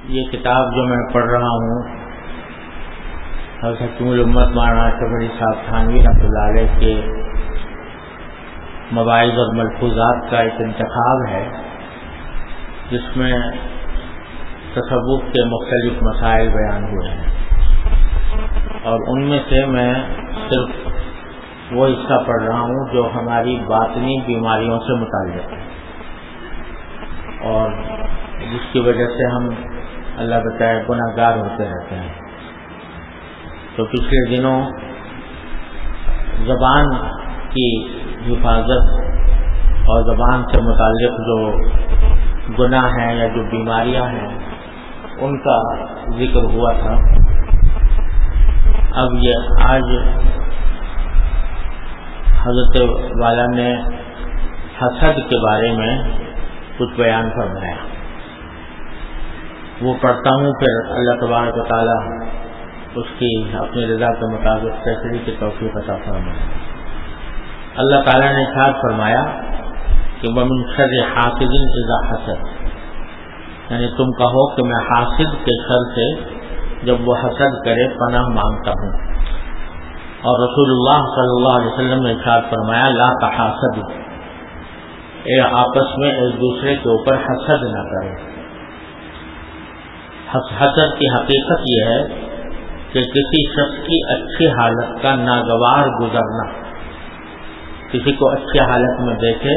یہ کتاب جو میں پڑھ رہا ہوں حضرت حکیم الامت مولانا اشرف علی صاحب تھانوی رحمۃ اللہ علیہ کے مواعظ اور ملفوظات کا ایک انتخاب ہے، جس میں تصوف کے مختلف مسائل بیان ہوئے ہیں، اور ان میں سے میں صرف وہ حصہ پڑھ رہا ہوں جو ہماری باطنی بیماریوں سے متعلق ہے اور جس کی وجہ سے ہم اللہ بچائے گناہ گار ہوتے رہتے ہیں۔ تو پچھلے دنوں زبان کی حفاظت اور زبان سے متعلق جو گناہ ہیں یا جو بیماریاں ہیں ان کا ذکر ہوا تھا۔ اب یہ آج حضرت والا نے حسد کے بارے میں کچھ بیان فرمایا، وہ پڑھتا ہوں، پھر اللہ تبارک و تعالی اس کی اپنی رضا کے مطابق فیصلے کی توفیق عطا فرمائے۔ اللہ تعالیٰ نے ارشاد فرمایا کہ وَمِن شَرِّ حَاسِدٍ إِذَا حَسَدَ، یعنی تم کہو کہ میں حاسد کے شر سے جب وہ حسد کرے پناہ مانگتا ہوں۔ اور رسول اللہ صلی اللہ علیہ وسلم نے ارشاد فرمایا لا تحاسدوا، اے آپس میں ایک دوسرے کے اوپر حسد نہ کرو۔ حسد کی حقیقت یہ ہے کہ کسی شخص کی اچھی حالت کا ناگوار گزرنا، کسی کو اچھی حالت میں دیکھے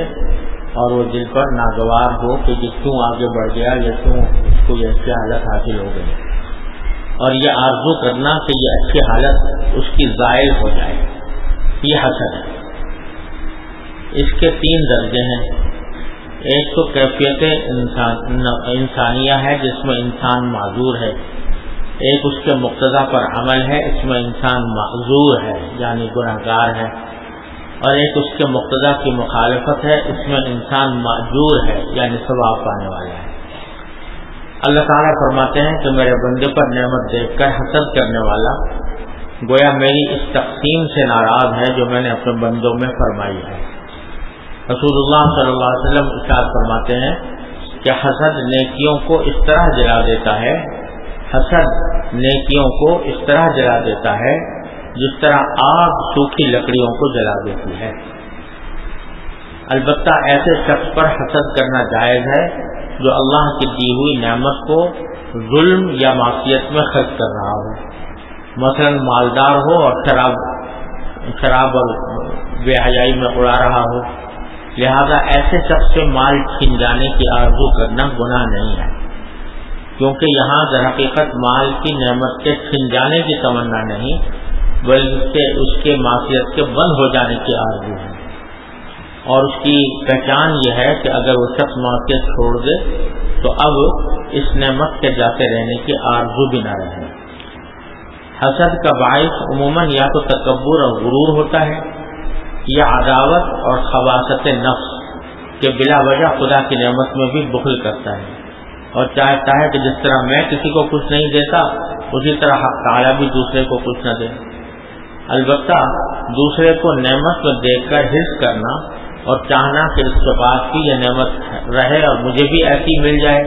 اور وہ دل پر ناگوار ہو کہ یہ کیوں آگے بڑھ گیا، یا کیوں اس کو یہ اچھی حالت حاصل ہو گئی، اور یہ آرزو کرنا کہ یہ اچھی حالت اس کی زائل ہو جائے، یہ حسد ہے۔ اس کے 3 درجے ہیں۔ ایک تو کیفیت انسانیہ ہے جس میں انسان معذور ہے، ایک اس کے مقتضا پر عمل ہے، اس میں انسان معذور ہے یعنی گناہ گار ہے، اور ایک اس کے مقتضا کی مخالفت ہے، اس میں انسان ماجور ہے یعنی ثواب پانے والا ہے۔ اللہ تعالیٰ فرماتے ہیں کہ میرے بندے پر نعمت دیکھ کر حسد کرنے والا گویا میری اس تقسیم سے ناراض ہے جو میں نے اپنے بندوں میں فرمائی ہے۔ رسول اللہ صلی اللہ علیہ وسلم ارشاد فرماتے ہیں کہ حسد نیکیوں کو اس طرح جلا دیتا ہے، حسد نیکیوں کو اس طرح جلا دیتا ہے جس طرح آگ سوکھی لکڑیوں کو جلا دیتی ہے۔ البتہ ایسے شخص پر حسد کرنا جائز ہے جو اللہ کی دی ہوئی نعمت کو ظلم یا معصیت میں خرچ کر رہا ہو، مثلا مالدار ہو اور شراب اور بے حیائی میں اڑا رہا ہو، لہذا ایسے شخص سے مال چھین جانے کی آرزو کرنا گناہ نہیں ہے، کیونکہ یہاں در حقیقت مال کی نعمت کے چھن جانے کی تمنا نہیں بلکہ اس کے معصیت کے بند ہو جانے کی آرزو ہے، اور اس کی پہچان یہ ہے کہ اگر وہ شخص معصیت چھوڑ دے تو اب اس نعمت کے جاتے رہنے کی آرزو بھی نہ رہے۔ حسد کا باعث عموماً یا تو تکبر اور غرور ہوتا ہے یا عداوت اور خباثت نفس کہ بلا وجہ خدا کی نعمت میں بھی بخل کرتا ہے اور چاہتا ہے کہ جس طرح میں کسی کو کچھ نہیں دیتا اسی طرح حق تعالیٰ بھی دوسرے کو کچھ نہ دے۔ البتہ دوسرے کو نعمت میں دیکھ کر حرص کرنا اور چاہنا کہ اس کے پاس بھی یہ نعمت رہے اور مجھے بھی ایسی مل جائے،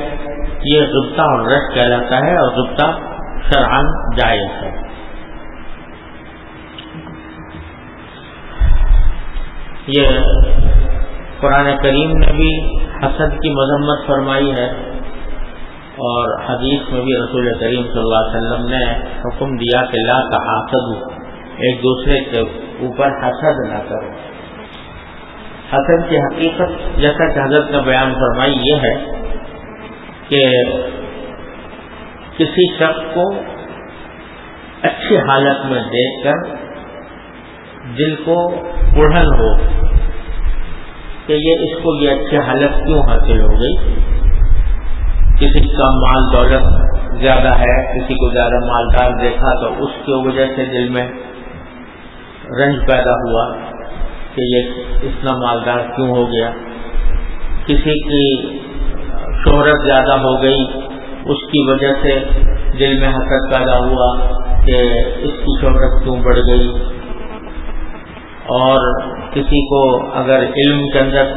یہ غبطہ اور رشک کہلاتا ہے، اور غبطہ شرعاً جائز ہے۔ یہ قرآن کریم نے بھی حسد کی مذمت فرمائی ہے، اور حدیث میں بھی رسول کریم صلی اللہ علیہ وسلم نے حکم دیا کہ لا تحاسدوا، ایک دوسرے کے اوپر حسد نہ کرو۔ حسد کی حقیقت جیسا کہ حضرت نے بیان فرمائی یہ ہے کہ کسی شخص کو اچھی حالت میں دیکھ کر دل کو اڑھن ہو کہ اس کو یہ اچھی حالت کیوں حاصل ہو گئی، کسی کا مال دولت زیادہ ہے، کسی کو زیادہ مالدار دیکھا تو اس کی وجہ سے دل میں رنج پیدا ہوا کہ یہ اتنا مالدار کیوں ہو گیا، کسی کی شہرت زیادہ ہو گئی اس کی وجہ سے دل میں حسد پیدا ہوا کہ اس کی شہرت کیوں بڑھ گئی، اور کسی کو اگر علم کے اندر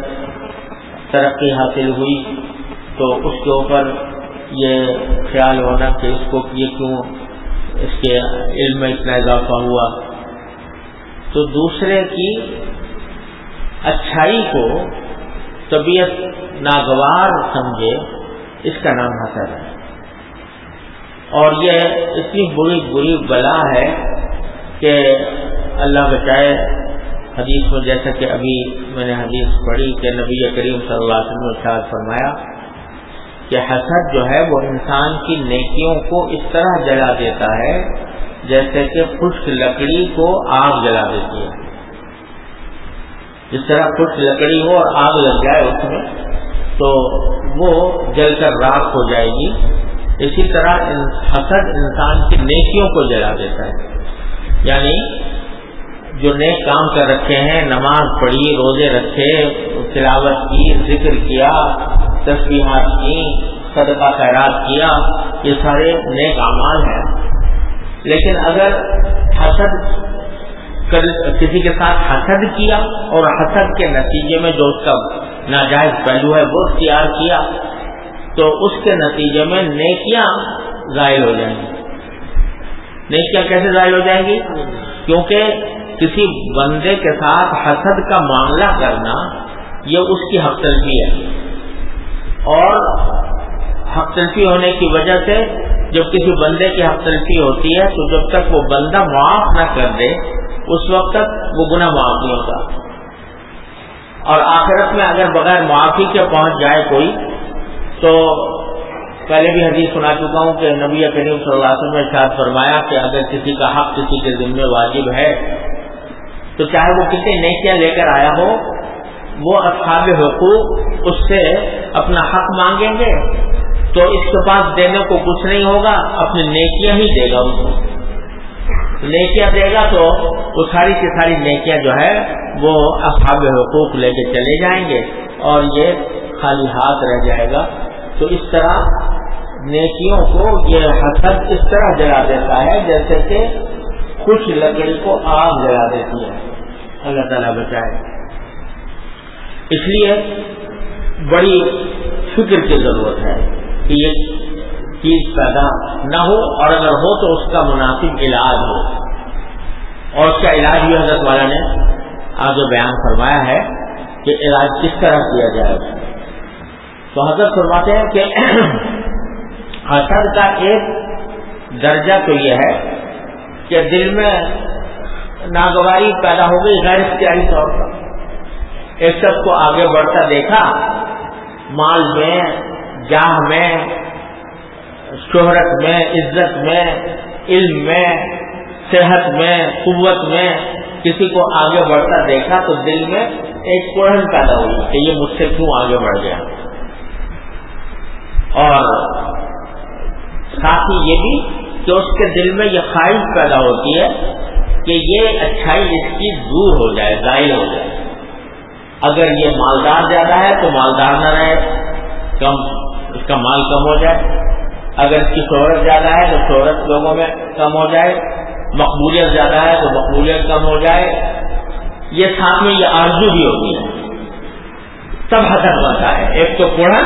ترقی حاصل ہوئی تو اس کے اوپر یہ خیال ہونا کہ اس کو یہ کیوں اس کے علم میں اتنا اضافہ ہوا. تو دوسرے کی اچھائی کو طبیعت ناگوار سمجھے، اس کا نام حسد ہے. اور یہ اتنی بری بلا ہے کہ اللہ بچائے. حدیث میں جیسا کہ ابھی میں نے حدیث پڑھی کہ نبی کریم صلی اللہ علیہ وسلم نے ارشاد فرمایا کہ حسد جو ہے وہ انسان کی نیکیوں کو اس طرح جلا دیتا ہے جیسے کہ خشک لکڑی کو آگ جلا دیتی ہے. جس طرح خشک لکڑی ہو اور آگ لگ جائے اس میں تو وہ جل کر راکھ ہو جائے گی. اسی طرح حسد انسان کی نیکیوں کو جلا دیتا ہے. یعنی جو نیک کام کر رکھے ہیں، نماز پڑھی، روزے رکھے، تلاوت کی، ذکر کیا، تسبیحات کی، صدقہ خیرات کیا، یہ سارے نیک اعمال ہیں. لیکن اگر حسد کسی کے ساتھ حسد کیا اور حسد کے نتیجے میں جو اس کا ناجائز پہلو ہے وہ اختیار کیا تو اس کے نتیجے میں نیکیاں ضائع ہو جائیں گی. نیکیاں کیسے ضائع ہو جائیں گی؟ کیونکہ کسی بندے کے ساتھ حسد کا معاملہ کرنا یہ اس کی حق تلفی ہے. اور حق تلفی ہونے کی وجہ سے جب کسی بندے کی حق تلفی ہوتی ہے تو جب تک وہ بندہ معاف نہ کر دے اس وقت تک وہ گناہ معاف نہیں ہوتا. اور آخرت میں اگر بغیر معافی کے پہنچ جائے کوئی تو پہلے بھی حدیث سنا چکا ہوں کہ نبی کریم صلی اللہ علیہ وسلم نے ارشاد فرمایا کہ اگر کسی کا حق کسی کے ذمہ واجب ہے تو چاہے وہ کتنی نیکیاں لے کر آیا ہو وہ اصحاب حقوق اس سے اپنا حق مانگیں گے تو اس کے پاس دینے کو کچھ نہیں ہوگا، اپنی نیکیاں ہی دے گا. ان کو نیکیاں دے گا تو وہ ساری کی ساری نیکیاں جو ہے وہ اصحاب حقوق لے کے چلے جائیں گے اور یہ خالی ہاتھ رہ جائے گا. تو اس طرح نیکیوں کو یہ حسد اس طرح جلا دیتا ہے جیسے کہ خوش لکڑی کو آگ جلا دیتی ہے. اللہ تعالیٰ بچائے. اس لیے بڑی فکر کی ضرورت ہے کہ یہ چیز پیدا نہ ہو اور اگر ہو تو اس کا مناسب علاج ہو. اور اس کا علاج بھی حضرت والا نے آگے بیان فرمایا ہے کہ علاج کس طرح کیا جائے. تو حضرت فرماتے ہیں کہ حسد کا ایک درجہ تو یہ ہے کہ دل میں ناگواری پیدا ہو گئی غیر اختیاری طور پر. ایک شخص کو آگے بڑھتا دیکھا، مال میں، جاہ میں، شہرت میں، عزت میں، علم میں، صحت میں، قوت میں کسی کو آگے بڑھتا دیکھا تو دل میں ایک کوڑھن پیدا ہوئی کہ یہ مجھ سے کیوں آگے بڑھ گیا. اور ساتھ ہی یہ بھی کہ اس کے دل میں یہ خواہش پیدا ہوتی ہے کہ یہ اچھائی اس کی دور ہو جائے، ضائع ہو جائے. اگر یہ مالدار زیادہ ہے تو مالدار نہ رہے، کم اس کا مال کم ہو جائے. اگر اس کی شہرت زیادہ ہے تو شہرت لوگوں میں کم ہو جائے. مقبولیت زیادہ ہے تو مقبولیت کم ہو جائے. یہ ساتھ میں یہ آرزو بھی ہوتی ہے. تب حسد بنتا ہے. ایک تو کوڑھن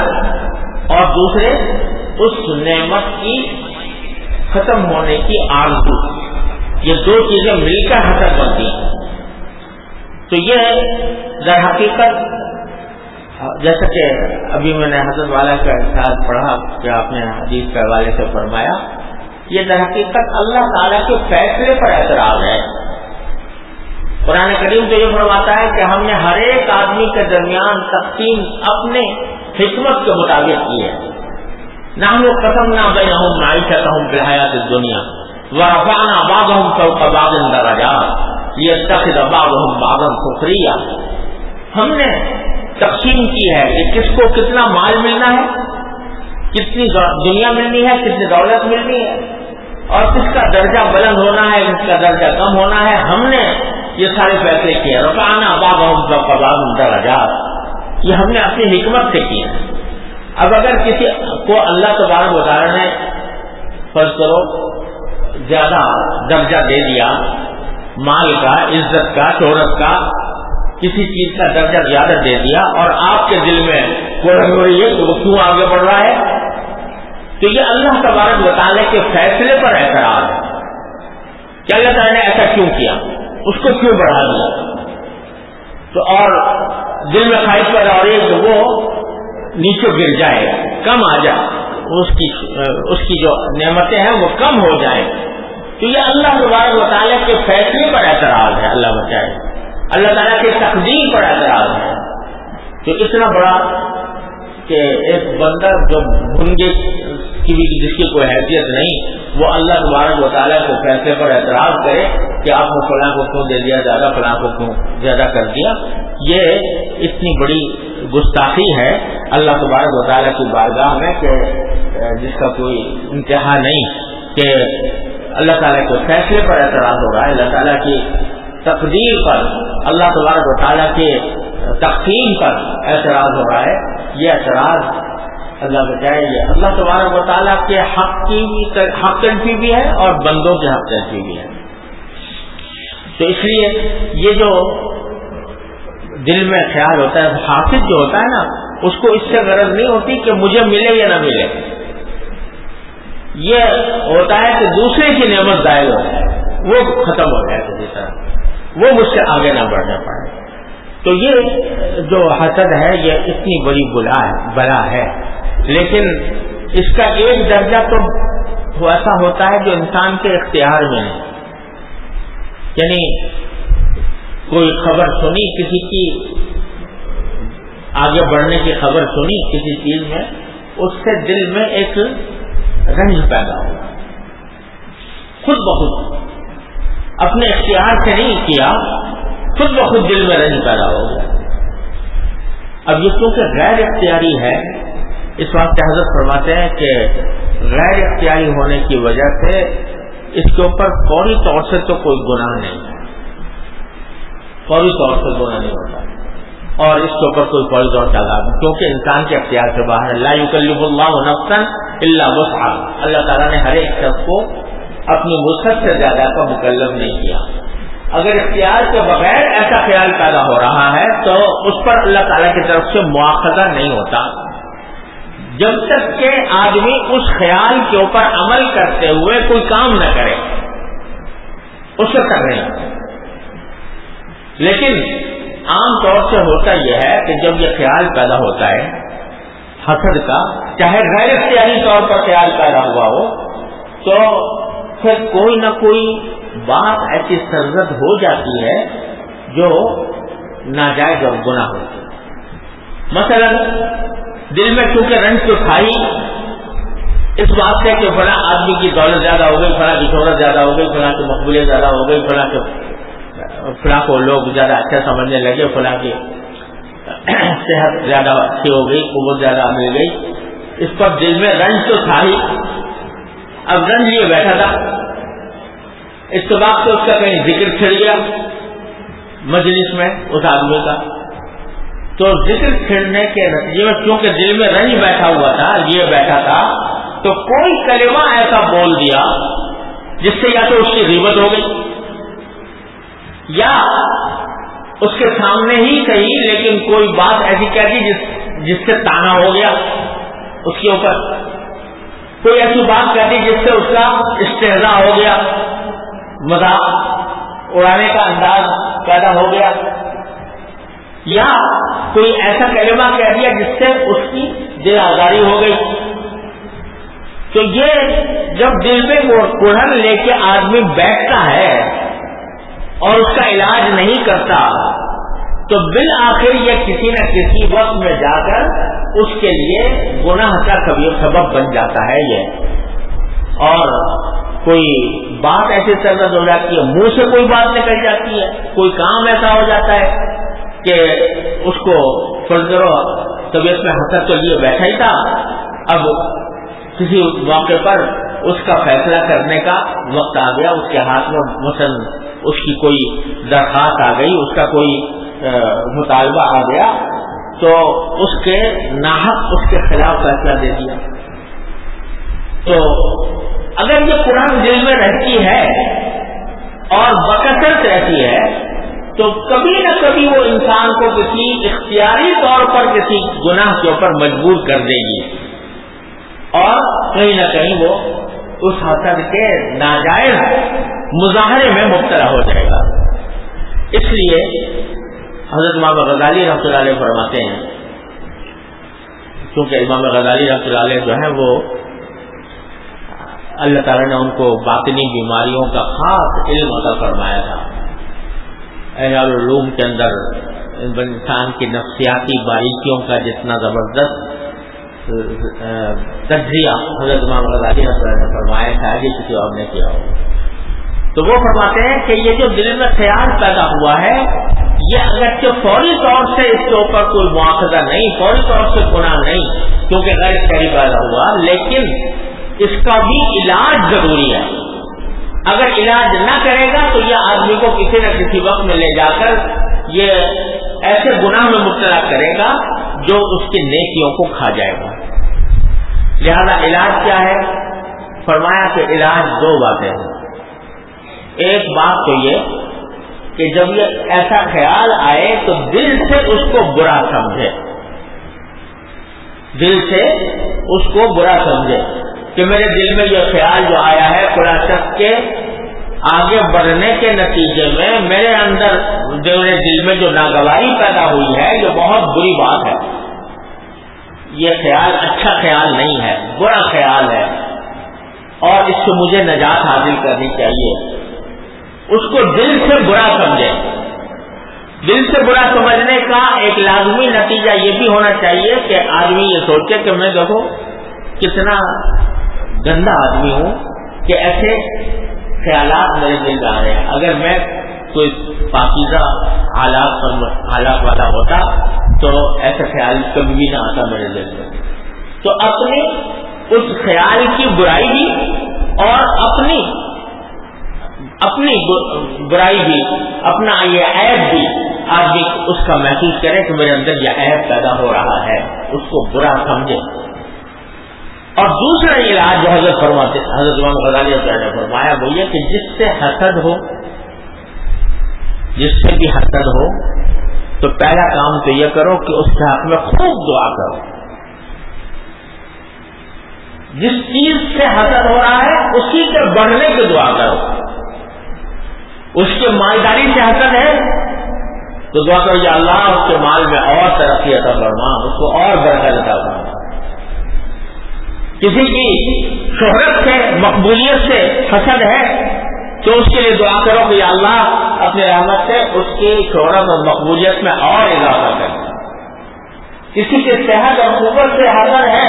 اور دوسرے اس نعمت کی ختم ہونے کی آرزو. یہ دو چیزیں مل کر حسد بنتی ہیں. تو یہ در حقیقت جیسا کہ ابھی میں نے حضرت والا کا ارشاد پڑھا کہ آپ نے حدیث کے حوالے سے فرمایا، یہ در حقیقت اللہ تعالیٰ کے فیصلے پر اعتراض ہے. قرآن کریم تو یہ فرماتا ہے کہ ہم نے ہر ایک آدمی کے درمیان تقسیم اپنے حکمت کے مطابق کی ہے. نحن قسمنا بینہم معیشتہم فی الحیاۃ الدنیا ورفعنا بعضهم فوق بعض درجات لیتخذ بعضهم بعضا سخریا. ہم نے تقسیم کی ہے کہ کس کو کتنا مال ملنا ہے، کتنی دنیا ملنی ہے، کتنی دولت ملنی ہے، اور کس کا درجہ بلند ہونا ہے، کس کا درجہ کم ہونا ہے. ہم نے یہ سارے فیصلے کیے. رفعنا بعضهم فوق بعض درجات، یہ ہم نے اپنی حکمت سے کیا. اب اگر کسی کو اللہ تبارک و تعالی نے فرض کرو زیادہ درجہ دے دیا، مال کا، عزت کا، شہرت کا، کسی چیز کا درجہ زیادہ دے دیا، اور آپ کے دل میں کوڑھن ہو رہی ہے کہ وہ کیوں آگے بڑھ رہا ہے، تو یہ اللہ تبارک و تعالیٰ کے فیصلے پر اعتراض ہے کہ اللہ تعالیٰ نے ایسا کیوں کیا، اس کو کیوں بڑھا دیا. تو اور دل میں خواہش پیدا ہو رہی ہے کہ وہ نیچے گر جائے، کم آ جائے، اس کی جو نعمتیں ہیں وہ کم ہو جائیں. تو یہ اللہ تبارک و تعالیٰ کے فیصلے پر اعتراض ہے، اللہ بچائے، اللہ تعالیٰ کے تقدیر پر اعتراض ہے. تو اتنا بڑا کہ ایک بندہ جو بھنگے کی بھی جس کی کوئی حیثیت نہیں، وہ اللہ تبارک و تعالیٰ کے فیصلے پر اعتراض کرے کہ آپ نے فلاں کو کیوں دے دیا زیادہ، فلاں کو کیوں زیادہ کر دیا. یہ اتنی بڑی گستاخی ہے اللہ تبارک و تعالیٰ کی بارگاہ میں کہ جس کا کوئی انتہا نہیں، کہ اللہ تعالیٰ کے فیصلے پر اعتراض ہو رہا ہے، اللہ تعالیٰ کی تقدیر پر، اللہ تبارک و تعالیٰ کے تقسیم پر اعتراض ہو رہا ہے. یہ اعتراض اللہ بچائے یہ اللہ تبارک و تعالیٰ کے حق کی بھی حق تلفی بھی ہے اور بندوں کے حق تلفی بھی ہے. تو اس لیے یہ جو دل میں خیال ہوتا ہے، حافظ جو ہوتا ہے نا، اس کو اس سے غرض نہیں ہوتی کہ مجھے ملے یا نہ ملے، یہ ہوتا ہے کہ دوسرے کی نعمت ضائع ہو جائے، وہ ختم ہو جائے کسی طرح، وہ مجھ سے آگے نہ بڑھنا پڑے. تو یہ جو حسد ہے یہ اتنی بڑی بلا ہے، لیکن اس کا ایک درجہ تو ایسا ہوتا ہے جو انسان کے اختیار میں نہیں. یعنی کوئی خبر سنی، کسی کی آگے بڑھنے کی خبر سنی کسی چیز میں، اس سے دل میں ایک رنج پیدا ہوا، خود بخود، اپنے اختیار سے نہیں کیا، خود بخود دل میں رنج پیدا ہو گیا. اب یہ کیونکہ غیر اختیاری ہے، اس واسطے حضرت فرماتے ہیں کہ غیر اختیاری ہونے کی وجہ سے اس کے اوپر فوری طور سے تو کوئی گناہ نہیں، فوری طور سے گناہ نہیں ہوتا، اور اس کے اوپر کوئی فوری طور سے عذاب نہیں، کیونکہ انسان کے اختیار سے باہر ہے. لا یکلف اللہ نفسا الا وسعها، اللہ تعالیٰ نے ہر ایک شخص کو اپنی وسعت سے زیادہ کا مکلف نہیں کیا. اگر اختیار کے بغیر ایسا خیال پیدا ہو رہا ہے تو اس پر اللہ تعالیٰ کی طرف سے مواخذہ نہیں ہوتا، جب تک کہ آدمی اس خیال کے اوپر عمل کرتے ہوئے کوئی کام نہ کرے، اس وقت تک نہیں. لیکن عام طور سے ہوتا یہ ہے کہ جب یہ خیال پیدا ہوتا ہے حسد کا، چاہے غیر اختیاری طور پر خیال پیدا ہوا ہو، تو پھر کوئی نہ کوئی بات ایسی سرزد ہو جاتی ہے جو ناجائز اور گناہ ہوتی ہے. مثلا دل میں چونکہ رنج تو تھا ہی اس بات سے کہ فلاں آدمی کی دولت زیادہ ہو گئی، فلاں کی شہرت زیادہ ہو گئی، فلاں کی مقبولیت زیادہ ہو گئی، فلاں کو لوگ زیادہ اچھا سمجھنے لگے، فلاں کی صحت زیادہ اچھی ہو گئی، قوت زیادہ مل گئی. اس پر دل میں رنج تو تھا ہی. اب رنج لیے بیٹھا تھا، اس کے بعد تو اس کا کہیں ذکر چھڑ گیا مجلس میں اس آدمی کا، تو ذکر چھڑنے کے نتیجے میں کیونکہ دل میں رنج بیٹھا ہوا تھا، لیے بیٹھا تھا، تو کوئی کلمہ ایسا بول دیا جس سے یا تو اس کی غیبت ہو گئی، یا اس کے سامنے ہی صحیح لیکن کوئی بات ایسی کہہ دی جس سے تانا ہو گیا اس کے اوپر، کوئی ایسی بات کہہ دی جس سے اس کا استہزاء ہو گیا، مذاق اڑانے کا انداز پیدا ہو گیا، یا کوئی ایسا کلمہ کہہ دیا جس سے اس کی دل آزاری ہو گئی. تو یہ جب دل میں کڑھن لے کے آدمی بیٹھتا ہے اور اس کا علاج نہیں کرتا تو بالآخر یہ کسی نہ کسی وقت میں جا کر اس کے لیے گناہ کا کبھی سبب بن جاتا ہے یہ. اور کوئی بات ایسے سرزد ہو جاتی ہے، منہ سے کوئی بات نکل جاتی ہے، کوئی کام ایسا ہو جاتا ہے کہ اس کو فرضرو طبیعت میں حسد تو لیے بیٹھا ہی تھا، اب کسی موقع پر اس کا فیصلہ کرنے کا وقت آ گیا، اس کے ہاتھ میں مثلا اس کی کوئی درخواست آ گئی، اس کا کوئی مطالبہ آ گیا، تو اس کے ناحق اس کے خلاف فیصلہ دے دیا. تو اگر یہ قرآن دل میں رہتی ہے اور بکثرت رہتی ہے تو کبھی نہ کبھی وہ انسان کو کسی اختیاری طور پر کسی گناہ کے اوپر مجبور کر دے گی، اور کہیں نہ کہیں وہ اس حسد کے ناجائز مظاہرے میں مبتلا ہو جائے گا. اس لیے حضرت امام غزالی رحمۃ اللہ علیہ فرماتے ہیں، کیونکہ امام غزالی رحمۃ اللہ علیہ جو ہے وہ اللہ تعالیٰ نے ان کو باطنی بیماریوں کا خاص علم عطا فرمایا تھا. احیاء العلوم کے اندر انسان کی نفسیاتی باریکیوں کا جتنا زبردست تجزیہ حضرت امام غزالی رحمۃ اللہ نے فرمایا تھا یہ کسی اور نے کیا ہو. تو وہ فرماتے ہیں کہ یہ جو دل میں خیال پیدا ہوا ہے یہ اگرچہ فوری طور سے اس کے اوپر کوئی مواخذہ نہیں، فوری طور سے گناہ نہیں کیونکہ غیر شرعی پیدا ہوا، لیکن اس کا بھی علاج ضروری ہے. اگر علاج نہ کرے گا تو یہ آدمی کو کسی نہ کسی وقت میں لے جا کر یہ ایسے گناہ میں مبتلا کرے گا جو اس کی نیکیوں کو کھا جائے گا. لہذا علاج کیا ہے؟ فرمایا کہ علاج دو باتیں ہیں. ایک بات تو یہ کہ جب یہ ایسا خیال آئے تو دل سے اس کو برا سمجھے، دل سے اس کو برا سمجھے کہ میرے دل میں یہ خیال جو آیا ہے فلاں شخص کے آگے بڑھنے کے نتیجے میں میرے اندر میرے دل میں جو ناگواری پیدا ہوئی ہے یہ بہت بری بات ہے، یہ خیال اچھا خیال نہیں ہے، برا خیال ہے اور اس سے مجھے نجات حاصل کرنی چاہیے. اس کو دل سے برا سمجھے. دل سے برا سمجھنے کا ایک لازمی نتیجہ یہ بھی ہونا چاہیے کہ آدمی یہ سوچے کہ میں دیکھو کتنا گندا آدمی ہوں کہ ایسے خیالات میرے دل میں آ رہے ہیں. اگر میں کوئی پاکیزہ حالات والا ہوتا تو ایسا خیال کبھی بھی نہ آتا میرے دل میں. تو اپنی اس خیال کی برائی بھی اور اپنی برائی بھی، اپنا یہ عیب بھی آدمی اس کا محسوس کرے کہ میرے اندر یہ عیب پیدا ہو رہا ہے، اس کو برا سمجھے. اور دوسرا علاج جو حضرت امام غزالی نے فرمایا وہ یہ کہ جس سے حسد ہو، جس سے بھی حسد ہو تو پہلا کام تو یہ کرو کہ اس کے حق میں خوب دعا کرو. جس چیز سے حسد ہو رہا ہے اسی کے بڑھنے کی دعا کرو. اس کے مالداری سے حسد ہے تو دعا کرو یا اللہ اس کے مال میں اور ترقی عطا فرما، اس کو اور برکت عطا فرما. کسی کی شہرت سے، مقبولیت سے حسد ہے تو اس کے لیے دعا کرو کہ یا اللہ اپنے رحمت سے اس کی شہرت اور مقبولیت میں اور اضافہ کر. کسی کے صحت اور قوت سے حسد ہے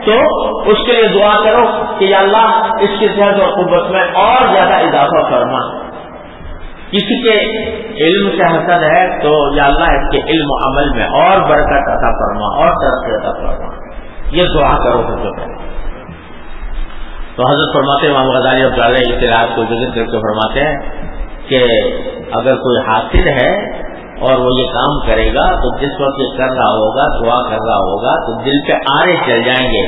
تو اس کے لیے دعا کرو کہ یا اللہ اس کی صحت اور قوت میں اور زیادہ اضافہ فرما. کسی کے علم سے حسد ہے تو یا اللہ اس کے علم و عمل میں اور برکت عطا فرما اور ترقی عطا فرما. یہ دعا کرو سب سے پہلے. تو حضرت فرماتے امام غزالی رحمۃ اللہ علیہ اس علاج کو ذکر کر کے فرماتے ہیں کہ اگر کوئی حاسد ہے اور وہ یہ کام کرے گا تو جس وقت یہ کر رہا ہوگا، دعا کر رہا ہوگا تو دل پہ آرے چل جائیں گے،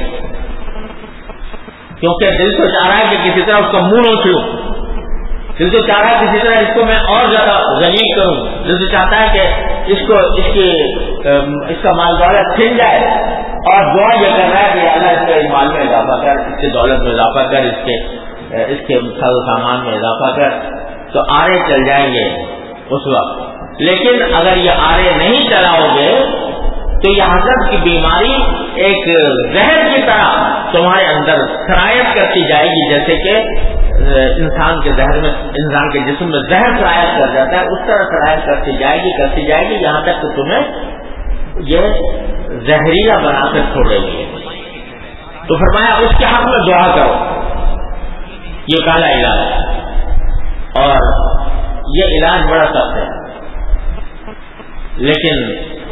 کیونکہ دل تو چاہ رہا ہے کہ کسی طرح اس کا منہ نوچ لوں، دل تو چاہ رہا ہے کسی طرح اس کو میں اور زیادہ ذلیل کروں، دل تو چاہتا ہے کہ اس کا مال دولت چھن جائے اور دعا یہ کر رہا ہے کہ اللہ اس کے مال میں اضافہ کر، اس کے دولت میں اضافہ کر، اس کے ساز و سامان میں اضافہ کر. تو آرے چل جائیں گے اس وقت. لیکن اگر یہ آرے نہیں چلاؤ گے تو یہ حسد کی بیماری ایک زہر کی طرح تمہارے اندر سرایت کرتی جائے گی، جیسے کہ انسان کے زہر میں، انسان کے جسم میں زہر سرایت کر جاتا ہے، اس طرح سرایت کرتی جائے گی یہاں تک کہ تمہیں یہ زہریلا بنا کر چھوڑے گی. تو فرمایا اس کے حق میں دعا کرو. یہ پہلا علاج ہے اور یہ علاج بڑا سخت ہے، لیکن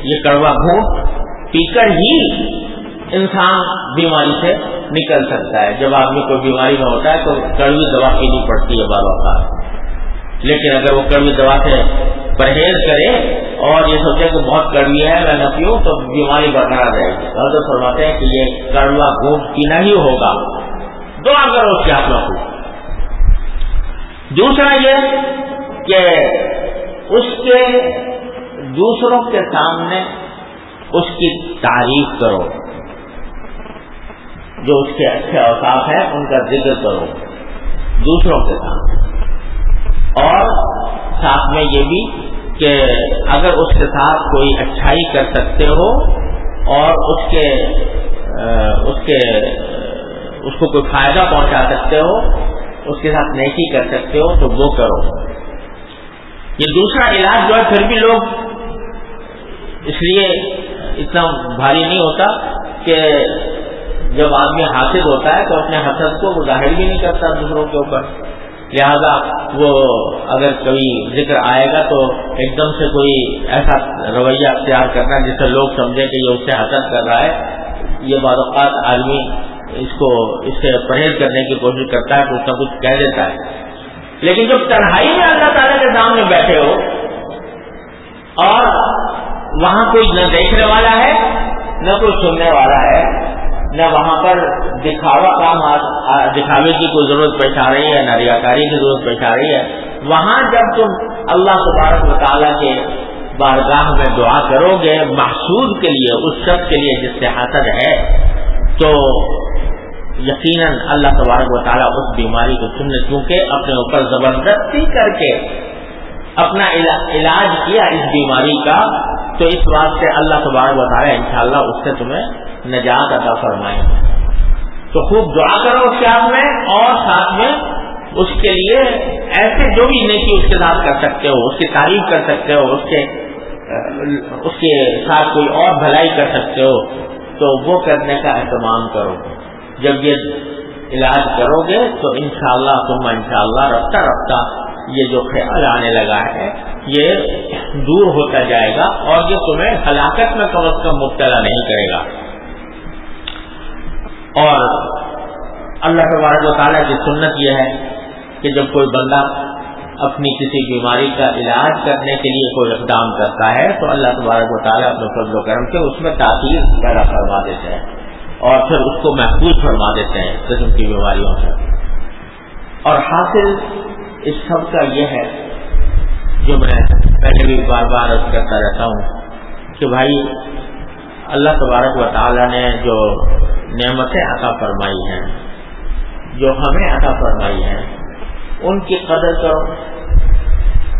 یہ کڑوا گھونٹ پی کر ہی انسان بیماری سے نکل سکتا ہے. جب آدمی کوئی بیماری میں ہوتا ہے تو کڑوی دوا پینی پڑتی ہے بعض اوقات، لیکن اگر وہ کڑوی دوا سے پرہیز کرے اور یہ سوچے کہ بہت کڑوی ہے میں نہ پیوں تو بیماری برقرار رہے گی. حضرت فرماتے ہیں کہ یہ کڑوا گھونٹ پینا ہی ہوگا. دعا کرو اس کے حق میں. دوسرا یہ کہ اس کے دوسروں کے سامنے اس کی تعریف کرو. جو اس کے اچھے اوصاف ہیں ان کا ذکر کرو دوسروں کے ساتھ، اور ساتھ میں یہ بھی کہ اگر اس کے ساتھ کوئی اچھائی کر سکتے ہو اور اس کو کوئی فائدہ پہنچا سکتے ہو، اس کے ساتھ نیکی کر سکتے ہو تو وہ کرو۔ یہ دوسرا علاج جو ہے پھر بھی لوگ اس لیے اتنا بھاری نہیں ہوتا کہ جب آدمی حاسد ہوتا ہے تو اپنے حسد کو وہ ظاہر بھی نہیں کرتا دوسروں کے اوپر، لہذا وہ اگر کبھی ذکر آئے گا تو ایک دم سے کوئی ایسا رویہ اختیار کرنا جس سے لوگ سمجھے کہ یہ اس سے حسد کر رہا ہے۔ یہ بعض اوقات آدمی اس سے پرہیز کرنے کی کوشش کرتا ہے، کچھ نہ کچھ کہہ دیتا ہے، لیکن جب تنہائی میں اللہ تعالیٰ کے سامنے بیٹھے ہو اور وہاں کوئی نہ دیکھنے والا ہے نہ کوئی سننے والا ہے، نہ وہاں پر دکھاوے کی کوئی ضرورت پیش آ رہی ہے، نہ ریاکاری کی ضرورت پیش آ رہی ہے، وہاں جب تم اللہ تبارک و تعالیٰ کے بارگاہ میں دعا کرو گے محسود کے لیے، اس شخص کے لیے جس سے حسد ہے، تو یقیناً اللہ تبارک و تعالیٰ اس بیماری کو تم نے چونکہ اپنے اوپر زبردستی کر کے اپنا علاج کیا اس بیماری کا، تو اس بات سے اللہ تبارک و تعالیٰ انشاءاللہ اس سے تمہیں نجات عطا فرمائیں گے۔ تو خوب دعا کرو اس کے حق میں، اور ساتھ میں اس کے لیے ایسے جو بھی نیکی اس کے ساتھ کر سکتے ہو، اس کی تعریف کر سکتے ہو، اس کے ساتھ کوئی اور بھلائی کر سکتے ہو تو وہ کرنے کا اہتمام کرو۔ جب یہ علاج کرو گے تو انشاءاللہ ثم انشاءاللہ رفتہ رفتہ یہ جو خیال آنے لگا ہے یہ دور ہوتا جائے گا اور یہ تمہیں ہلاکت میں کم از کم مبتلا نہیں کرے گا۔ اور اللہ تبارک و تعالیٰ کی سنت یہ ہے کہ جب کوئی بندہ اپنی کسی بیماری کا علاج کرنے کے لیے کوئی اقدام کرتا ہے تو اللہ تبارک و تعالیٰ اپنے فضل و کرم سے اس میں تاثیر پیدا فرما دیتے ہیں اور پھر اس کو محفوظ فرما دیتے ہیں قسم کی بیماریوں سے۔ اور حاصل اس سب کا یہ ہے جو میں پہلے بھی بار بار عرض کرتا رہتا ہوں کہ بھائی اللہ تبارک و تعالیٰ نے جو نعمتیں عطا فرمائی ہیں، جو ہمیں عطا فرمائی ہیں، ان کی قدر کرو۔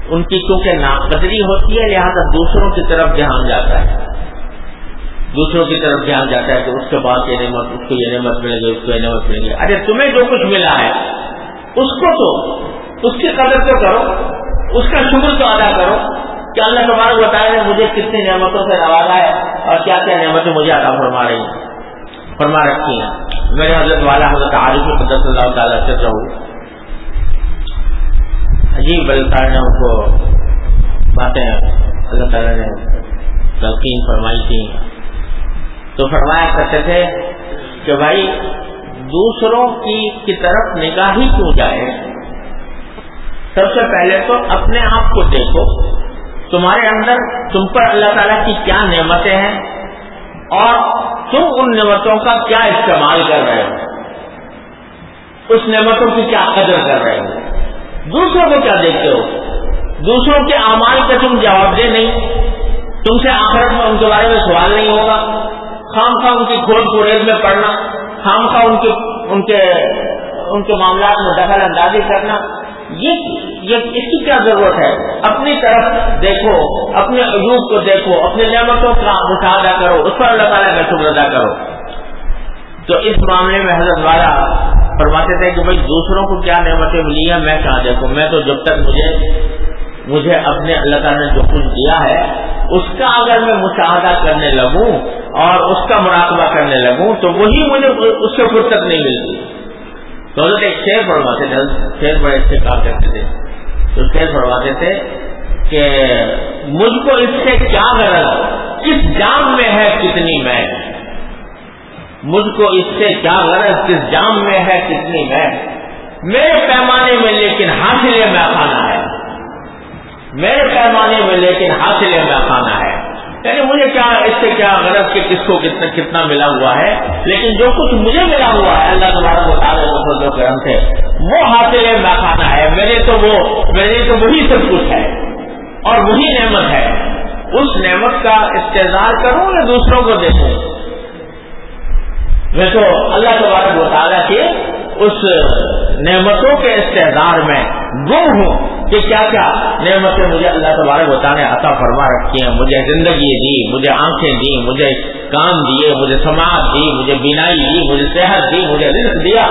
ان کی کیونکہ ناقدری ہوتی ہے لہذا دوسروں کی طرف دھیان جاتا ہے، دوسروں کی طرف دھیان جاتا ہے کہ اس کے بعد یہ نعمت، اس کو یہ نعمت ملے گی، اس کو یہ نعمت ملے گی۔ ارے تمہیں جو کچھ ملا ہے اس کو تو اس کی قدر تو کرو، اس کا شکر تو ادا کرو کہ اللہ تبارک و تعالیٰ نے مجھے کتنی نعمتوں سے نوازا ہے اور کیا کیا نعمتیں مجھے عطا فرما رکھی ہیں۔ میرے حضرت والا حضرت عارف قدس اللہ تعالیٰ سے رہو عجیب بلکار نے ان کو باتیں اللہ تعالیٰ نے تلقین فرمائی تھی، تو فرمایا کرتے تھے کہ بھائی دوسروں کی طرف نگاہ ہی کیوں جائے، سب سے پہلے تو اپنے آپ کو دیکھو، تمہارے اندر تم پر اللہ تعالیٰ کی کیا نعمتیں ہیں اور تم ان نعمتوں کا کیا استعمال کر رہے ہو، اس نعمتوں کی کیا قدر کر رہے ہو۔ دوسروں کو کیا دیکھتے ہو، دوسروں کے اعمال کا تم جواب دے نہیں، تم سے آخرت میں ان کے بارے میں سوال نہیں ہوگا، خام خواہ ان کی کھوج کوریز میں پڑنا، خام خواہ ان کے معاملات میں دخل اندازی کرنا، یہ اس کی کیا ضرورت ہے۔ اپنی طرف دیکھو، اپنے عیوب کو دیکھو، اپنے نعمتوں کا مشاہدہ کرو، اس پر اللہ تعالیٰ کا شکر ادا کرو۔ تو اس معاملے میں حضرت والا فرماتے تھے کہ بھائی دوسروں کو کیا نعمتیں ملی ہیں میں کہاں دیکھوں، میں تو جب تک مجھے اپنے اللہ تعالیٰ نے جو کچھ دیا ہے اس کا اگر میں مشاہدہ کرنے لگوں اور اس کا مراقبہ کرنے لگوں تو وہی مجھے اس سے فرصت نہیں ملتی۔ تو حضرت ایک شعر فرماتے تھے، شعر بڑے اچھے کہا کرتے تھے، تو شعر فرماتے تھے کہ مجھ کو اس سے کیا غرض، اس جام میں ہے کتنی میں، مجھ کو اس سے کیا غرض، کس جام میں ہے کتنی میں، میرے پیمانے میں لیکن حاصل میں کھانا ہے، میرے پیمانے میں لیکن حاصل میں کھانا ہے۔ یعنی مجھے کیا اس سے کیا غرض کہ کس کو کتنا ملا ہوا ہے، لیکن جو کچھ مجھے ملا ہوا ہے اللہ تبارک و تعالیٰ کے فضل و کرم سے وہ حاصل میں کھانا ہے، میرے تو وہی سب کچھ ہے اور وہی نعمت ہے۔ اس نعمت کا استعمال کروں یا دوسروں کو دیکھوں، میں تو اللہ تبارک و تعالیٰ کے اس نعمتوں کے استحضار میں گم ہوں کہ کیا کیا نعمتیں مجھے اللہ تبارک و تعالیٰ نے عطا فرما رکھی ہیں. مجھے زندگی دی، مجھے آنکھیں دی، مجھے کان دیے، مجھے سماعت دی، مجھے بینائی دی، مجھے صحت دی، مجھے رزق دیا،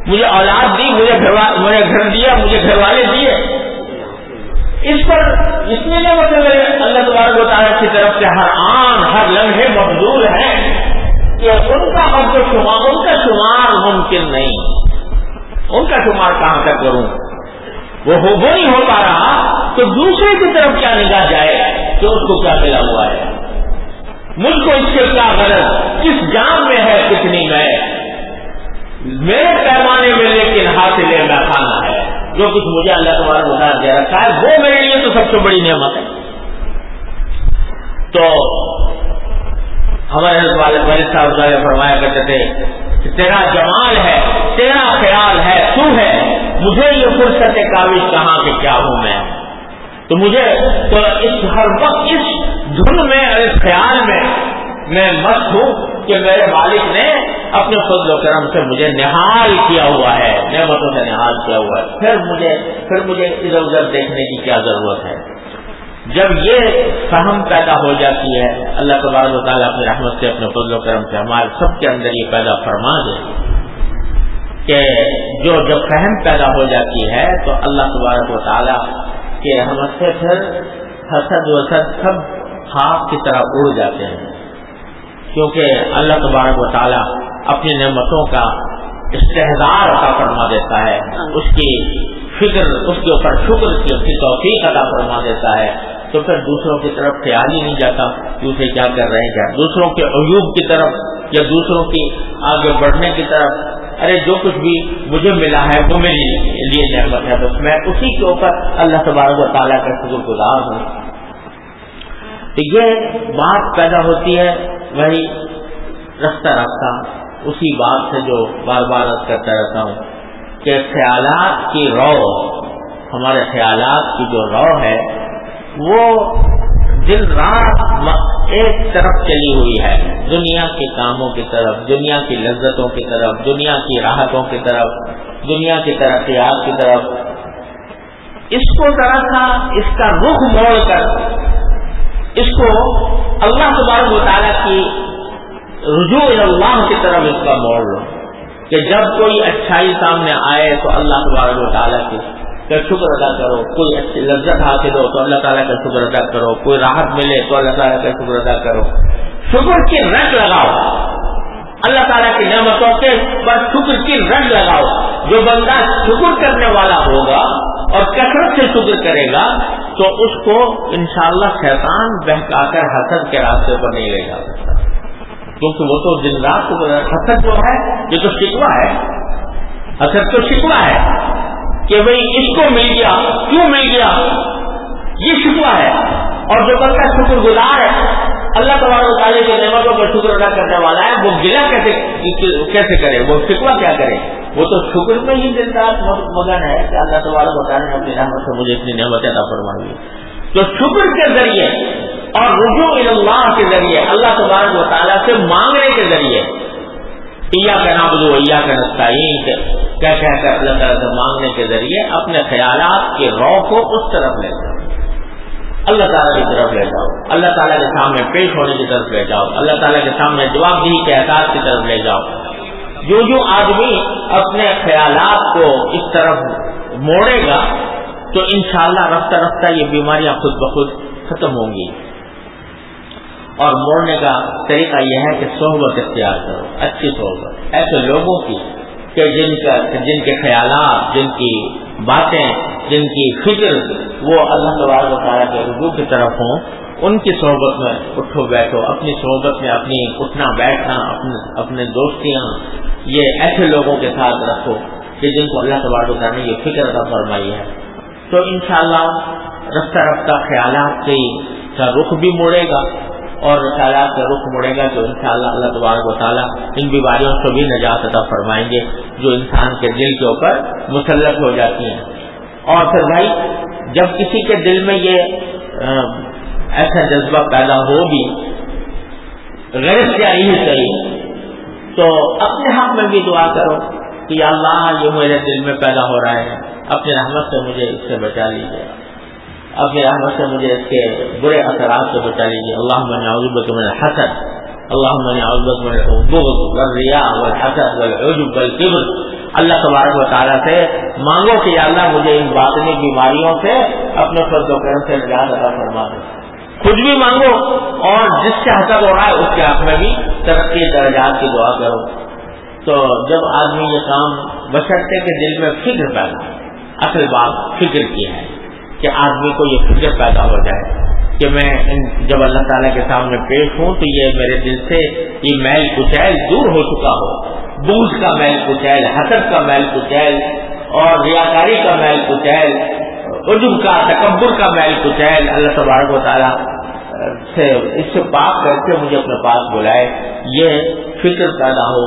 مجھے اولاد دی، مجھے گھر دیا، مجھے گھر والے دیے. اس پر اتنی نعمتیں اللہ تبارک و تعالیٰ کی طرف سے ہر آن ہر لمحے مبذول ہیں کہ ان کا عد و شمار، ان کا شمار ممکن نہیں. ان کا شمار کہاں تک کروں؟ وہ نہیں ہو پا رہا تو دوسرے کی طرف کیا نگاہ جائے کہ اس کو کیا ملا ہوا ہے، مجھ کو اس سے کیا غرض، کس جام میں ہے کتنی میں، میرے پیمانے میں لیکن حاصل میں کھانا ہے. جو کچھ مجھے اللہ تبارک و تعالیٰ دے رکھا ہے وہ میرے لیے تو سب سے بڑی نعمت ہے. تو ہمارے والد صاحب نے فرمایا کرتے تھے کہ تیرا جمال ہے، تیرا خیال ہے، تو ہے، مجھے یہ فرصت کاوش کہاں کہ کیا ہوں میں. تو مجھے تو اس ہر وقت اس دھن میں اور اس خیال میں مست ہوں کہ میرے مالک نے اپنے فضل و کرم سے مجھے نہال کیا ہوا ہے، نعمتوں سے نہال کیا ہوا ہے. پھر مجھے ادھر ادھر دیکھنے کی کیا ضرورت ہے. جب یہ فہم پیدا ہو جاتی ہے، اللہ تبارک و تعالیٰ اپنی رحمت سے اپنے فضل و کرم سے ہمارے سب کے اندر یہ پیدا فرما دے کہ جب فہم پیدا ہو جاتی ہے تو اللہ تبارک و تعالیٰ کے رحمت سے پھر حسد وسد سب خاک کی طرح اڑ جاتے ہیں. کیونکہ اللہ تبارک و تعالیٰ اپنی نعمتوں کا استحضار عطا فرما دیتا ہے، اس کی فکر، اس کے اوپر شکر کی اس کی توفیق عطا فرما دیتا ہے. تو پھر دوسروں کی طرف خیال ہی نہیں جاتا کہ اسے کیا کر رہے ہیں، کیا دوسروں کے عیوب کی طرف یا دوسروں کی آگے بڑھنے کی طرف. ارے جو کچھ بھی مجھے ملا ہے وہ میرے لیے نعمت ہے، بس میں اسی کے اوپر اللہ تبارک و تعالیٰ کا شکر گزار ہوں. تو یہ بات پیدا ہوتی ہے، وہی رفتہ رفتہ اسی بات سے جو بار بار عرض کرتا رہتا ہوں کہ خیالات کی رو، ہمارے خیالات کی جو رو ہے وہ دن رات ایک طرف چلی ہوئی ہے، دنیا کے کاموں کی طرف، دنیا کی لذتوں کی طرف، دنیا کی راحتوں کی طرف، دنیا کی ترقیات کی طرف. اس کو ذرا سا اس کا رخ موڑ کر اس کو اللہ تبارک و تعالیٰ کی رجوع اللہ کی طرف اس کا موڑ لو کہ جب کوئی اچھائی سامنے آئے تو اللہ تبارک و تعالیٰ کی کا شکر ادا کرو، کوئی اچھی لذت حاصل ہو تو اللہ تعالیٰ کا شکر ادا کرو، کوئی راحت ملے تو اللہ تعالیٰ کا شکر ادا کرو. شکر کی رنگ لگاؤ، اللہ تعالیٰ کی نعمتوں کے پر شکر کی رنگ لگاؤ. جو بندہ شکر کرنے والا ہوگا اور کثرت سے شکر کرے گا تو اس کو انشاءاللہ شیطان بہکا کر حسد کے راستے پر نہیں لے جا سکتا، کیونکہ وہ تو دن رات حسد جو ہے یہ تو شکوہ ہے. حسد تو شکوہ ہے کہ بھئی اس کو مل گیا، کیوں مل گیا، یہ شکوہ ہے. اور جو بندہ شکر گزار ہے، اللہ تبارک و تعالیٰ کی نعمتوں کا شکر ادا کرنے والا ہے، وہ گلہ کیسے کرے، وہ شکوہ کیا کرے. وہ تو شکر میں ہی دن رات مگن ہے کہ اللہ تبارک و تعالیٰ نے اپنی رحمت سے مجھے اتنی نعمت عطا فرمائی. تو شکر کے ذریعے اور رجوع اللہ کے ذریعے، اللہ تبارک و تعالیٰ سے مانگنے کے ذریعے، ایاک نعبد و ایاک نستعین کہہ کر اللہ تعالیٰ سے مانگنے کے ذریعے اپنے خیالات کے رو کو اس طرف لے جاؤ، اللہ تعالیٰ کی طرف لے جاؤ، اللہ تعالیٰ کے سامنے پیش ہونے کی طرف لے جاؤ، اللہ تعالیٰ کے سامنے جواب دہی کے احساس کی طرف لے جاؤ. جو آدمی اپنے خیالات کو اس طرف موڑے گا تو انشاءاللہ رفتہ رفتہ یہ بیماریاں خود بخود ختم ہوں گی. اور موڑنے کا طریقہ یہ ہے کہ صحبت اختیار کرو، اچھی صحبت، ایسے لوگوں کی کہ جن کے خیالات، جن کی باتیں، جن کی فکر وہ اللہ تبارک و تعالیٰ کے رجوع کی طرف ہوں. ان کی صحبت میں اٹھو بیٹھو، اپنی صحبت میں اپنی اٹھنا بیٹھنا، اپنے دوستیاں یہ ایسے لوگوں کے ساتھ رکھو کہ جن کو اللہ تبارک و تعالیٰ نے یہ فکر عطا فرمائی ہے. تو انشاءاللہ رفتہ رفتہ خیالات کا رخ بھی مڑے گا، اور خیالات کا رخ مڑے گا تو انشاءاللہ اللہ تبارک و تعالیٰ ان بیماریوں سے بھی نجات عطا فرمائیں گے جو انسان کے دل کے اوپر مسلط ہو جاتی ہیں. اور پھر بھائی جب کسی کے دل میں یہ ایسا جذبہ پیدا ہو بھی، غیر اختیاری ہی صحیح تو اپنے حق میں بھی دعا کرو کہ یا اللہ یہ میرے دل میں پیدا ہو رہا ہے، اپنی رحمت سے مجھے اس سے بچا لیجیے، اپنی رحمت سے مجھے اس کے برے اثرات سے بچا لیجیے۔ اللہم انی اعوذ بک من الحسد، اللہم انی اعوذ بک من البغض والریاء والحسد والعجب والکبر۔ اللہ تبارک و تعالیٰ سے مانگو کہ یا اللہ مجھے ان باطنی بیماریوں سے اپنے فضل و کرم سے نجات عطا فرما دے۔ خود بھی مانگو اور جس سے حسد ہو رہا ہے اس کے حق میں بھی ترقی درجات کی دعا کرو۔ تو جب آدمی یہ کام بشرطے کے دل میں فکر پیدا، اصل بات فکر کی ہے کہ آدمی کو یہ فکر پیدا ہو جائے کہ میں جب اللہ تعالیٰ کے سامنے پیش ہوں تو یہ میرے دل سے یہ میل کچیل دور ہو چکا ہو، بغض کا میل کچیل، حسد کا میل کچیل اور ریاکاری کا میل کچیل، عجب کا، تکبر کا میل کچیل اللہ تبارک و تعالیٰ سے اس سے پاک کر کے مجھے اپنے پاس بلائے، یہ فکر پیدا ہو۔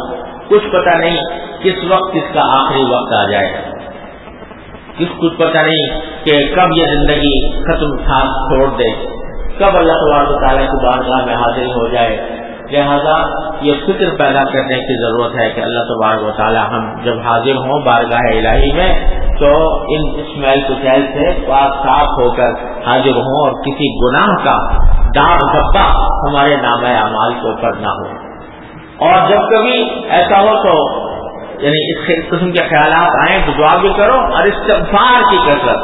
کچھ پتہ نہیں کس وقت اس کا آخری وقت آ جائے، کچھ پتہ نہیں کہ کب یہ زندگی ختم ساتھ چھوڑ دے، کب اللہ تبارک و تعالیٰ کی بارگاہ میں حاضر ہو جائے۔ لہذا یہ فکر پیدا کرنے کی ضرورت ہے کہ اللہ تبارک و تعالیٰ ہم جب حاضر ہوں بارگاہ الہی میں تو ان اسمیل کچیل سے پاک صاف ہو کر حاضر ہوں اور کسی گناہ کا داغ دھبا ہمارے نامہ اعمال کے اوپر نہ ہو۔ اور جب کبھی ایسا ہو تو یعنی اس قسم کے خیالات آئیں تو دعا بھی کرو اور استغفار کی کثرت،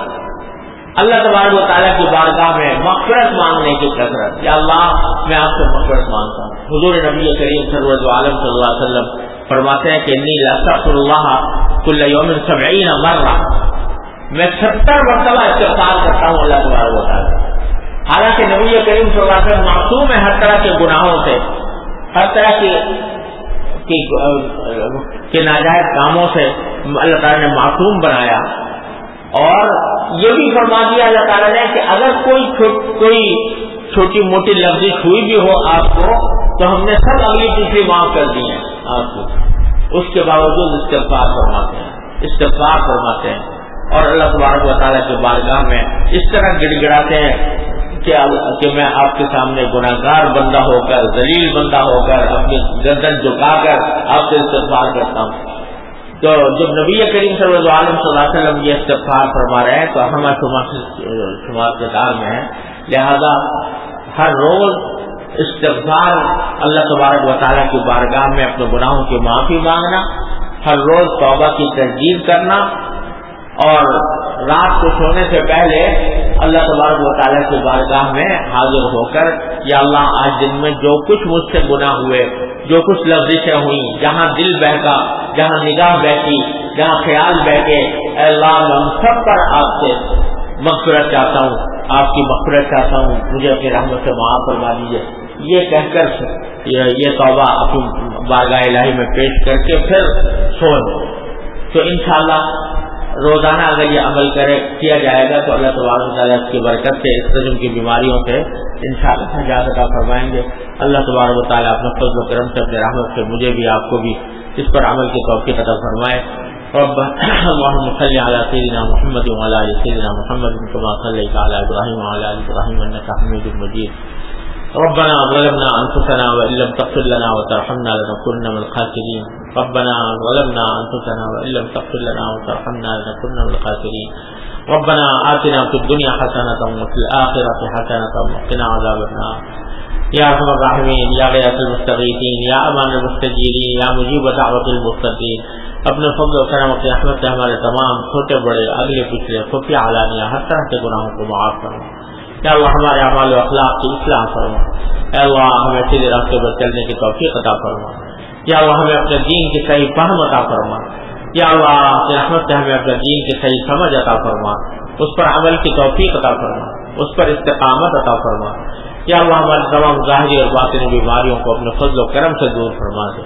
اللہ تبارک و تعالیٰ کی بارگاہ میں مغفرت مانگنے کی کثرت۔ یا اللہ میں آپ سے مغفرت مانگتا ہوں۔ حضور نبی کریم سرور عالم صلی اللہ علیہ وسلم فرماتے ہیں کہ انی لاستغفر اللہ کل یوم 70 مرہ، میں 70 مرتبہ استغفار کرتا ہوں اللہ تبارک و تعالیٰ۔ حالانکہ نبی کریم صلی اللہ علیہ وسلم معصوم ہے ہر طرح کے گناہوں سے، ہر طرح کے ناجائز کاموں سے اللہ تعالیٰ نے معصوم بنایا، اور یہ بھی فرما دیا اللہ تعالیٰ نے کہ اگر کوئی چھوٹی موٹی لفظ ہوئی بھی ہو آپ کو تو ہم نے سب اگلی پچھلی معاف کر دی ہیں آپ کو، اس کے باوجود استغفار فرماتے ہیں اور اللہ تبارک و تعالیٰ کی بارگاہ میں اس طرح گڑ گڑاتے ہیں کہ میں آپ کے سامنے گناہگار بندہ ہو کر، ذلیل بندہ ہو کر، اپنی گردن جھکا کر آپ سے استغفار کرتا ہوں۔ تو جب نبی کریم صلی اللہ علیہ وسلم یہ استغفار فرما رہے ہیں تو ہم شمار کے دار میں ہیں، لہذا ہر روز استغفار اللہ تبارک و تعالیٰ کی بارگاہ میں اپنے گناہوں کی معافی مانگنا، ہر روز توبہ کی تجدید کرنا، اور رات کو سونے سے پہلے اللہ تبارک و تعالیٰ کی بارگاہ میں حاضر ہو کر یا اللہ آج دن میں جو کچھ مجھ سے گناہ ہوئے، جو کچھ لفظیں ہوئیں، جہاں دل بہکا، جہاں نگاہ بہکی، جہاں خیال بہکے، اے اللہ میں ان سب پر آپ سے مغفرت چاہتا ہوں، آپ کی مغفرت چاہتا ہوں، مجھے اپنی رحمت سے معاف فرما دیجیے۔ یہ کہہ کر یہ توبہ اپنی بارگاہ الہی میں پیش کر کے پھر سوئیں تو انشاءاللہ روزانہ اگر یہ عمل کیا جائے گا تو اللہ تبارک و تعالیٰ کی برکت سے اس قسم کی بیماریوں سے انشاءاللہ نجات عطا فرمائیں گے۔ اللہ تبارک و تعالیٰ اپنے فضل و کرم سے، اپنے رحمت سے مجھے بھی آپ کو بھی اس پر عمل کی توفیق عطا فرمائے۔ اللهم صل على سيدنا محمد وعلى آل سيدنا محمد كما صليت على إبراهيم وعلى آل إبراهيم إنك حميد مجيد۔ ربنا ظلمنا أنفسنا وإن لم تغفر لنا وترحمنا لنكونن من الخاسرين۔ ربنا ظلمنا أنفسنا وإن لم تغفر لنا وترحمنا لنكونن من الخاسرين۔ ربنا آتنا في الدنيا حسنة وفي الآخرة حسنة وقنا عذاب النار۔ یا ارحم الراحمین، یا غیاث المستغیثین، یا امان المستجیرین، یا مجیب دعوت المضطرین، اپنے فضل و کرم اپنی رحمت سے ہمارے تمام چھوٹے بڑے اگلے پچھلے خفیہ علانیہ ہر طرح کے گناہوں کو معاف فرما۔ یا اللہ ہمارے اعمال و اخلاق کی اصلاح فرما۔ اے اللہ ہمیں سیدھے راستے پر چلنے کی توفیق عطا فرما۔ یا اللہ ہمیں اپنے دین کی صحیح فہم عطا فرما۔ یا اللہ اپنی رحمت سے ہمیں اپنے دین کی صحیح سمجھ عطا فرما، اس پر عمل کی توفیق عطا فرما، اس پر استقامت عطا فرما۔ یا اللہ ہماری تمام ظاہری اور باطنی بیماریوں کو اپنے فضل و کرم سے دور فرما دے۔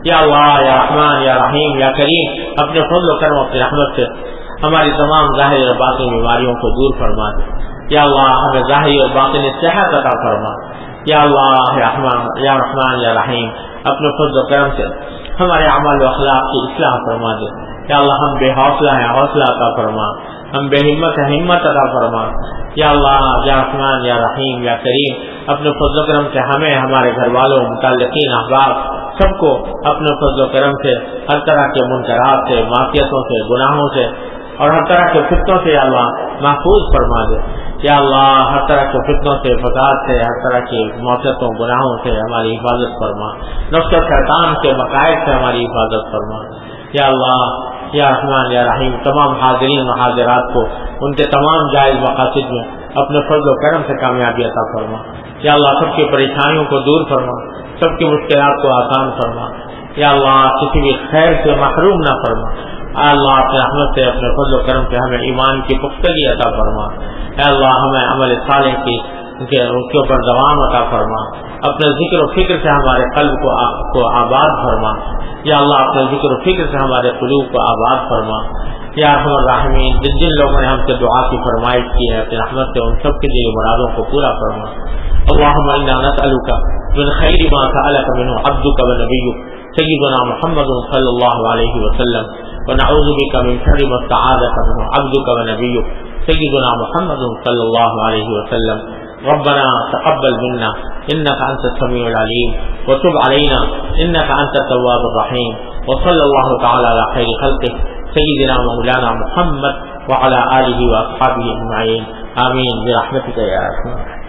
یا اللہ یا رحمان یا رحیم یا کریم، اپنے فضل و کرم اپنی رحمت سے ہماری تمام ظاہری اور باطنی بیماریوں کو دور فرما دے۔ یا اللہ ہمیں ظاہری اور باطنی صحت عطا فرما۔ یا اللہ یا رحمان یا رحیم، اپنے فضل و کرم سے ہمارے اعمال و اخلاق کی اصلاح فرما دے۔ یا اللہ ہم بے حوصلہ ہیں حوصلہ عطا فرما، ہم بے ہمت ہیں ہمت عطا فرما، یا اللہ یا رحمان یا رحیم یا کریم اپنے فضل و کرم سے ہمیں، ہمارے گھر والوں، متعلقین، احباب سب کو اپنے فضل و کرم سے ہر طرح کے منکرات سے، معصیتوں سے، گناہوں سے اور ہر طرح کے فتنوں سے یا اللہ محفوظ فرما دے، یا اللہ ہر طرح کے فتنوں سے، فساد سے، ہر طرح کی معصیتوں گناہوں سے ہماری حفاظت فرما، نفس و شیطان کے مقائد سے ہماری حفاظت فرما، یا اللہ یا رحمان یا رحیم تمام حاضرین و حاضرات کو ان کے تمام جائز مقاصد میں اپنے فضل و کرم سے کامیابی عطا فرما، یا اللہ سب کی پریشانیوں کو دور فرما، سب کی مشکلات کو آسان فرما، یا اللہ کسی بھی خیر سے محروم نہ فرما، اللہ اپنے رحمت سے اپنے فضل و کرم سے ہمیں ایمان کی پختگی عطا فرما، اے اللہ ہمیں عمل صالح کی اس کے اوپر دوام عطا فرما، اپنے ذکر و فکر سے ہمارے قلب کو آباد فرما، یا اللہ اپنے ذکر و فکر سے ہمارے قلوب کو آباد فرما، یا ارحم الراحمین جن جن لوگوں نے ہم سے دعا کی فرمائش کی ہے اپنی رحمت سے ان سب کے لیے مرادوں کو پورا فرما۔ اللهم انا نسألك من خير ما سألك منه عبدك ونبيك سيدنا محمد صلى الله عليه وسلم، ونعوذ بك من شر ما استعاذك منه عبدك ونبيك سيدنا محمد صلى الله عليه وسلم۔ ربنا تقبل منا انك انت السميع العليم وتب علينا انك انت التواب الرحيم، وصلى الله تعالى على خير خلقه سيدنا مولانا محمد وعلى آله واصحابه اجمعين، آمين برحمتك يا ارحم الراحمين۔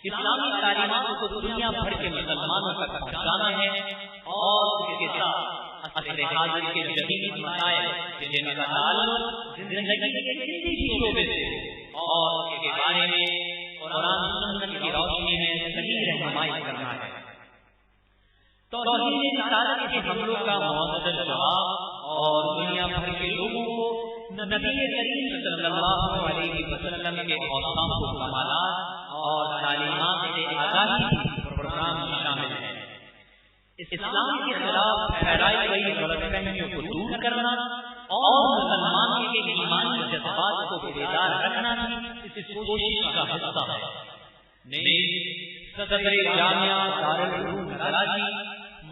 اسلامی تعلیمات کو دنیا بھر کے مسلمانوں تک پہنچانا ہے اور اس کے ساتھ عصر حاضر کے جدید مسائل جن کا تعلق زندگی کے کسی بھی شعبے سے اور اس کے بارے میں قرآن سنت کی روشنی میں صحیح رہنمائی کرنا ہے۔ توحید رسالت کے حملوں کا مؤثر جواب اور دنیا بھر کے لوگوں کو نبی کریم صلی اللہ علیہ وسلم کے اوصاف و کمالات اور تعلیمات سے آگاہی کی پروگرام میں شامل ہے۔ اسلام کے خلاف پھیلائی گئی غلط فہمیوں کو دور کرنا اور مسلمان کے ایمانی جذبات کو بیدار رکھنا بھی اس کوشش کا حصہ ہے۔ صدر جامعہ دارالعلوم کراچی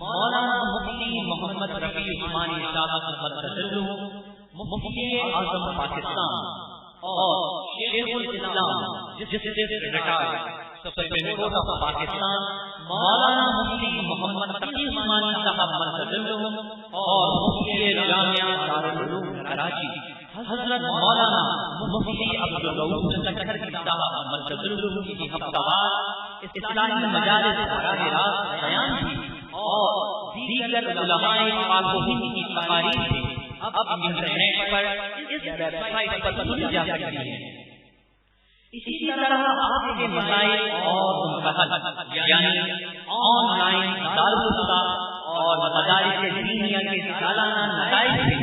مولانا مفتی محمد تقی عثمانی صاحب مفتی اعظم پاکستان اور شیخ الاسلام justice retired supreme court of Pakistan مولانا مفتی محمد تقی عثمانی صاحب مرکز اور مفتی جامعہ دارالعلوم کراچی حضرت مولانا مفتی عبدالرؤوف سکھر صاحب مرکز کی ہفتہ اسلامی مجالس براہ راست بیان کی اور دیگر علماء پاک و ہند کی تقاریر اب انٹرنیٹ پر اس ویب سائٹ پر سنی جا سکتی ہے۔ اسی طرح آپ کے مسائل اور ان کا حل یعنی آن لائن دارالفتہ اور مدارس دینیہ کے سالانہ نتائج سے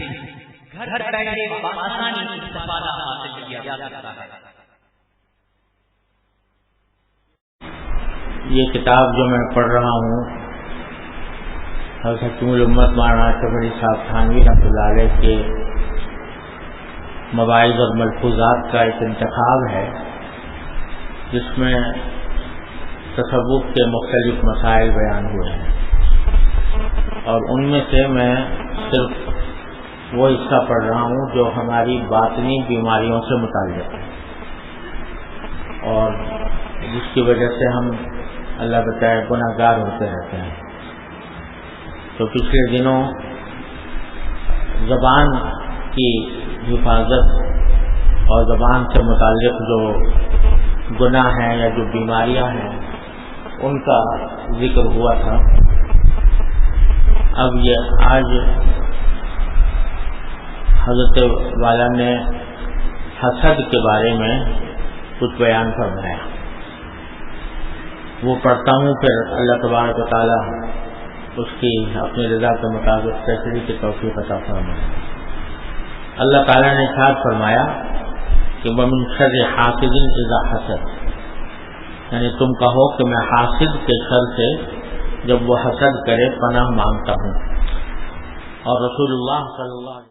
گھر بیٹھے بآسانی استفادہ حاصل کیا جا سکتا ہے۔ یہ کتاب جو میں پڑھ رہا ہوں حکیم الامت مولانا شبری صاحب تھانوی رحمۃ اللہ علیہ کے مواعظ اور ملفوظات کا ایک انتخاب ہے جس میں تصوف کے مختلف مسائل بیان ہوئے ہیں، اور ان میں سے میں صرف وہ حصہ پڑھ رہا ہوں جو ہماری باطنی بیماریوں سے متعلق ہے اور جس کی وجہ سے ہم اللہ بچائے گناہ گار ہوتے رہتے ہیں۔ تو پچھلے دنوں زبان کی حفاظت اور زبان سے متعلق جو گناہ ہیں یا جو بیماریاں ہیں ان کا ذکر ہوا تھا۔ اب یہ آج حضرت والا نے حسد کے بارے میں کچھ بیان فرمایا، وہ پڑھتا ہوں، پھر اللہ تبارک و تعالی اس کی اپنی رضا کے مطابق فیصلے کی توفیق عطا فرمائے۔ اللہ تعالیٰ نے ارشاد فرمایا کہ وَمِن شَرِّ حَاسِدٍ إِذَا حَسَدَ، یعنی تم کہو کہ میں حاسد کے شر سے جب وہ حسد کرے پناہ مانگتا ہوں۔ اور رسول اللہ صلی اللہ علیہ وسلم